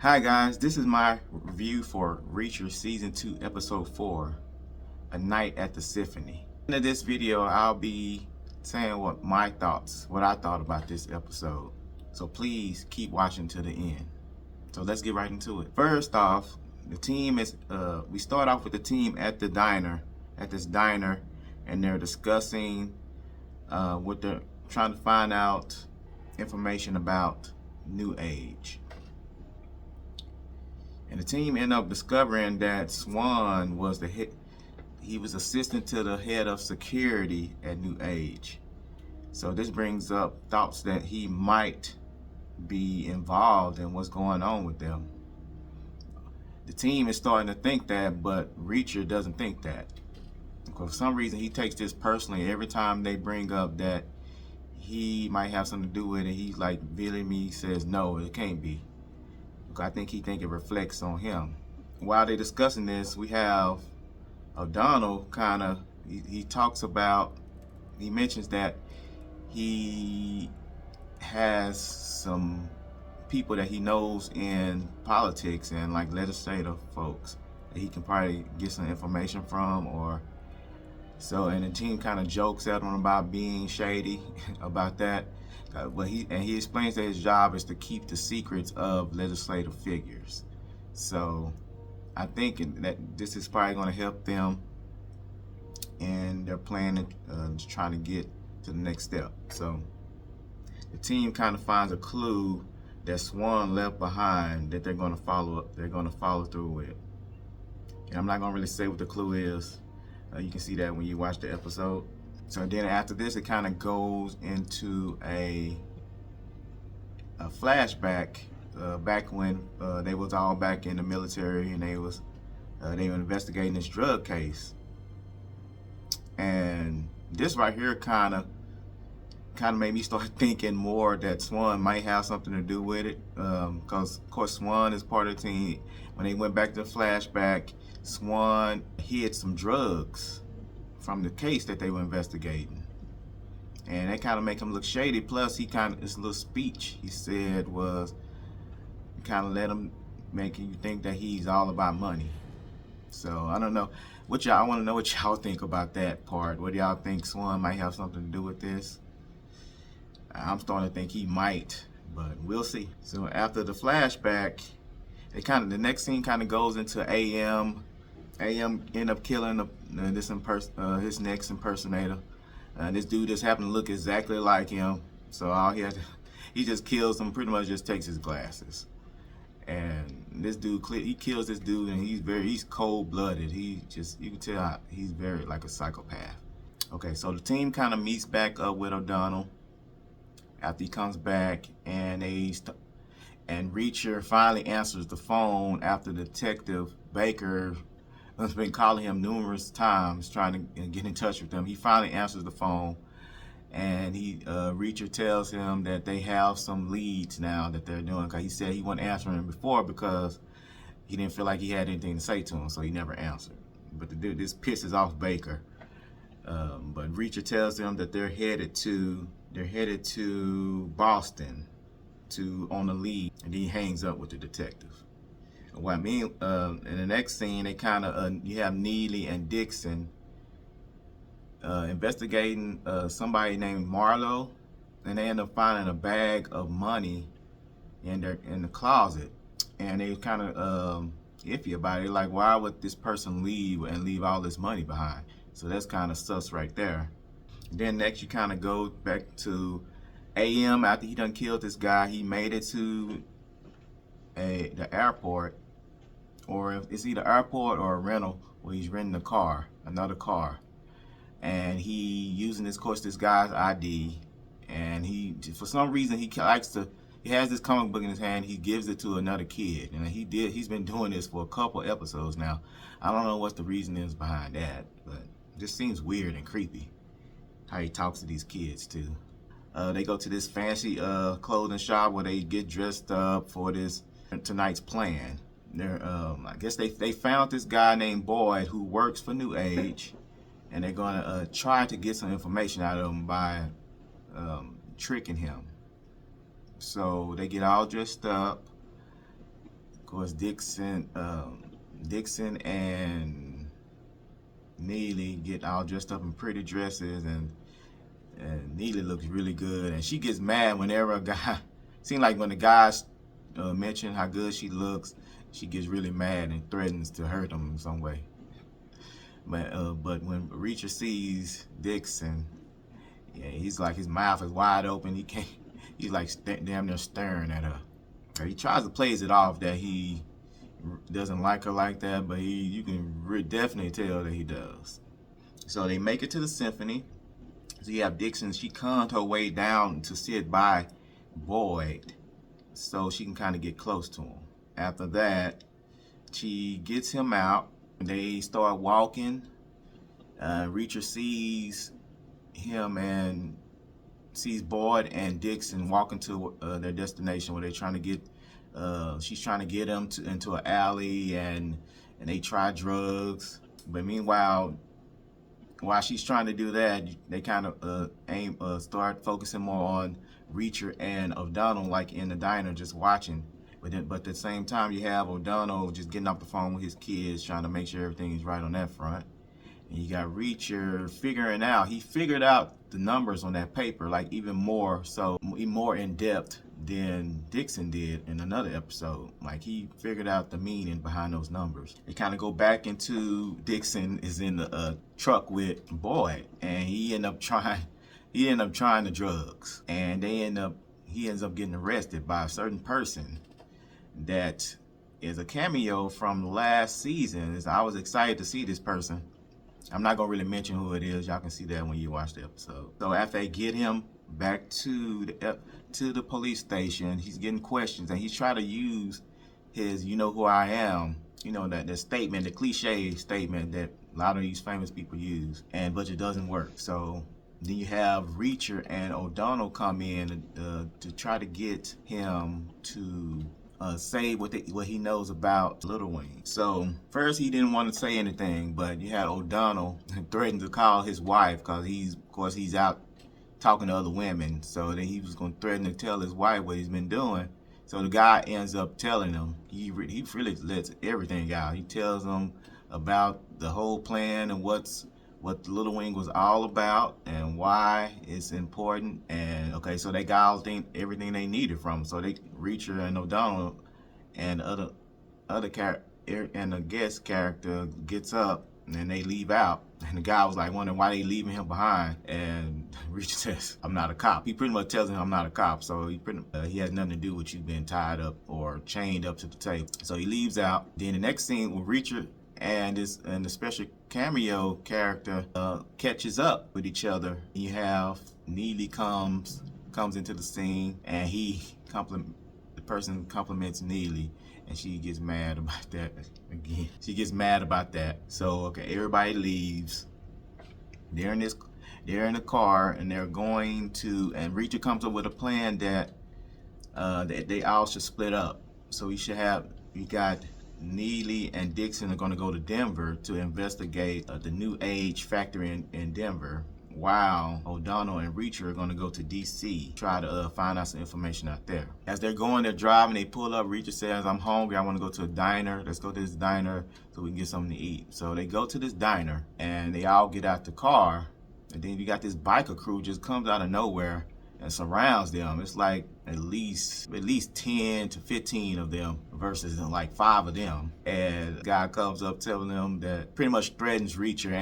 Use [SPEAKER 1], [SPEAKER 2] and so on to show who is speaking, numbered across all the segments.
[SPEAKER 1] Hi guys, this is my review for Reacher Season 2 Episode 4, A Night at the Symphony. In this video, I'll be saying what I thought about this episode. So please keep watching to the end. So let's get right into it. First off, the team is, we start off with the team at this diner, and they're discussing what they're trying to find out information about New Age. And the team ended up discovering that Swan was he was assistant to the head of security at New Age. So this brings up thoughts that he might be involved in what's going on with them. The team is starting to think that, but Reacher doesn't think that. For some reason, he takes this personally. Every time they bring up that he might have something to do with it, he's like, vehemently says, no, it can't be. I think it reflects on him. While they're discussing this, we have O'Donnell he mentions that he has some people that he knows in politics and like legislative folks that he can probably get some information from, or so. And the team kind of jokes at him about being shady about that. But he explains that his job is to keep the secrets of legislative figures. So I think that this is probably going to help them, and they're planning trying to get to the next step. So the team kind of finds a clue that Swan left behind that they're going to follow up. They're going to follow through with. And I'm not going to really say what the clue is. You can see that when you watch the episode. So then after this, it kind of goes into a flashback back when they was all back in the military, and they were investigating this drug case. And this right here kind of made me start thinking more that Swan might have something to do with it, because of course Swan is part of the team. When they went back to the flashback, Swan hid some drugs from the case that they were investigating, and that kind of make him look shady. Plus, this little speech he said was kind of let him make you think that he's all about money. So I don't know what y'all. I want to know what y'all think about that part. What do y'all think? Swan might have something to do with this? I'm starting to think he might, but we'll see. So after the flashback, the next scene kind of goes into AM. AM end up killing his next impersonator. This dude just happened to look exactly like him, so he just kills him. Pretty much just takes his glasses, and this dude he kills this dude, and he's cold-blooded. You can tell he's very like a psychopath. Okay, so the team kind of meets back up with O'Donnell after he comes back, and Reacher finally answers the phone after Detective Baker has been calling him numerous times trying to get in touch with him. He finally answers the phone, and Reacher tells him that they have some leads now that they're doing, because he said he wasn't answering him before because he didn't feel like he had anything to say to him, so he never answered. But this pisses off Baker. But Reacher tells them that they're headed to Boston on the lead, and he hangs up with the detective. What I mean, in the next scene, they you have Neagley and Dixon investigating somebody named Marlowe, and they end up finding a bag of money in the closet, and they kind of iffy about it. Like, why would this person leave all this money behind? So that's kind of sus right there. Then next, you kind of go back to AM. After he done killed this guy, he made it to the airport, or it's either airport or a rental where he's renting another car, and he using this guy's ID, and for some reason he has this comic book in his hand. He gives it to another kid, and he's been doing this for a couple episodes now. I don't know what the reason is behind that, but it just seems weird and creepy how he talks to these kids too. They go to this fancy clothing shop where they get dressed up for tonight's plan. I guess they found this guy named Boyd who works for New Age, and they're gonna try to get some information out of him by tricking him. So they get all dressed up. course, Dixon and Neagley get all dressed up in pretty dresses, and Neagley looks really good, and she gets mad whenever a guy. Seems like when the guys mention how good she looks, she gets really mad and threatens to hurt him in some way. But when Reacher sees Dixon, yeah, he's like, his mouth is wide open. He can't. He's like damn near staring at her. He tries to plays it off that he doesn't like her like that, but you can definitely tell that he does. So they make it to the Symphony. So you have Dixon. She conned her way down to sit by Boyd, so she can kind of get close to him. After that, she gets him out. They start walking. Reacher sees him and sees Boyd and Dixon walking to their destination where they're trying to get. She's trying to get him into an alley, and they try drugs. But meanwhile, while she's trying to do that, they kind of start focusing more on Reacher and O'Donnell, like in the diner, just watching. But at the same time, you have O'Donnell just getting off the phone with his kids, trying to make sure everything is right on that front. And you got Reacher figuring out. He figured out the numbers on that paper, like even more in depth than Dixon did in another episode. Like, he figured out the meaning behind those numbers. They kind of go back into Dixon is in the truck with Boyd, and he end up trying the drugs, and he ends up getting arrested by a certain person that is a cameo from last season. I was excited to see this person. I'm not gonna really mention who it is. Y'all can see that when you watch the episode. So after they get him back to the police station, he's getting questions, and he's trying to use his "you know who I am," that statement, the cliche statement that a lot of these famous people use, but it doesn't work. So then you have Reacher and O'Donnell come in to try to get him to say what he knows about Little Wing. So first he didn't want to say anything, but you had O'Donnell threaten to call his wife because he's out talking to other women. So then he was going to threaten to tell his wife what he's been doing. So the guy ends up telling him. He really lets everything out. He tells them about the whole plan and what the Little Wing was all about and why it's important. And okay, so they got everything they needed from him. So Reacher and O'Donnell and other character and the guest character gets up and they leave out. And the guy was like wondering why they leaving him behind. And Reacher says, "I'm not a cop." He pretty much tells him, "I'm not a cop." So he has nothing to do with you being tied up or chained up to the table. So he leaves out. Then the next scene with Reacher and the special cameo character catches up with each other. You have Neagley comes into the scene, and the person compliments Neagley, and she gets mad about that again. She gets mad about that. So okay, everybody leaves. They're in the car, and they're going to. And Reacher comes up with a plan that they all should split up. So we got Neagley and Dixon are going to go to Denver to investigate the New Age factory in Denver, while O'Donnell and Reacher are going to go to D.C. try to find out some information out there. As they're driving, they pull up. Reacher says, "I'm hungry. I want to go to a diner. Let's go to this diner so we can get something to eat." So they go to this diner, and they all get out the car, and then you got this biker crew just comes out of nowhere and surrounds them. It's like at least 10 to 15 of them versus like 5 of them. And the guy comes up telling them that pretty much threatens Reacher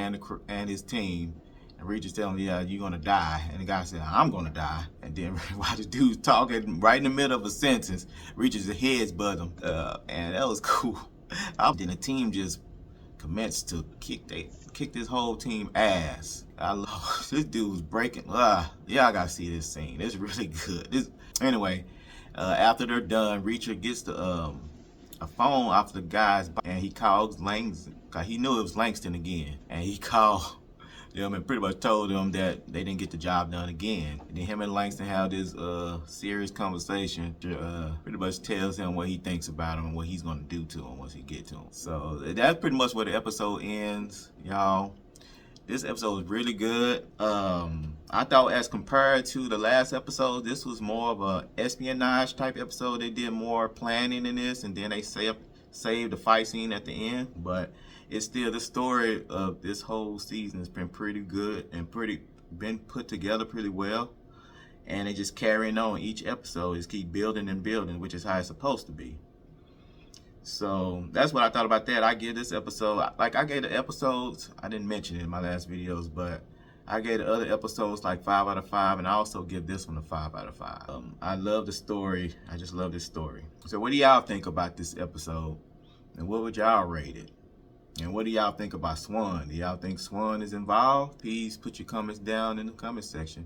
[SPEAKER 1] and his team. And Reacher's telling him, "Yeah, you're gonna die." And the guy said, "I'm gonna die." And then while the dude's talking right in the middle of a sentence, Reacher's head's buzz him. And that was cool. Then the team just commenced to kick this whole team ass. I love this dude was breaking. Yeah, I gotta see this scene. It's really good. Anyway, after they're done, Reacher gets a phone off the guy's, and he calls Langston. Cause he knew it was Langston again, and he called them and pretty much told them that they didn't get the job done again. And then him and Langston have this serious conversation. Pretty much tells him what he thinks about him and what he's gonna do to him once he get to him. So that's pretty much where the episode ends, y'all. This episode was really good. I thought as compared to the last episode, this was more of a espionage type episode. They did more planning in this, and then they saved the fight scene at the end. But it's still, the story of this whole season has been pretty good and been put together pretty well. And they just carrying on each episode, just keep building and building, which is how it's supposed to be. So that's what I thought about that. I give this episode, like I gave the episodes, I didn't mention it in my last videos, but I gave the other episodes like 5 out of 5, and I also give this one a 5 out of 5. I love the story. I just love this story. So what do y'all think about this episode? And what would y'all rate it? And what do y'all think about Swan? Do y'all think Swan is involved? Please put your comments down in the comment section.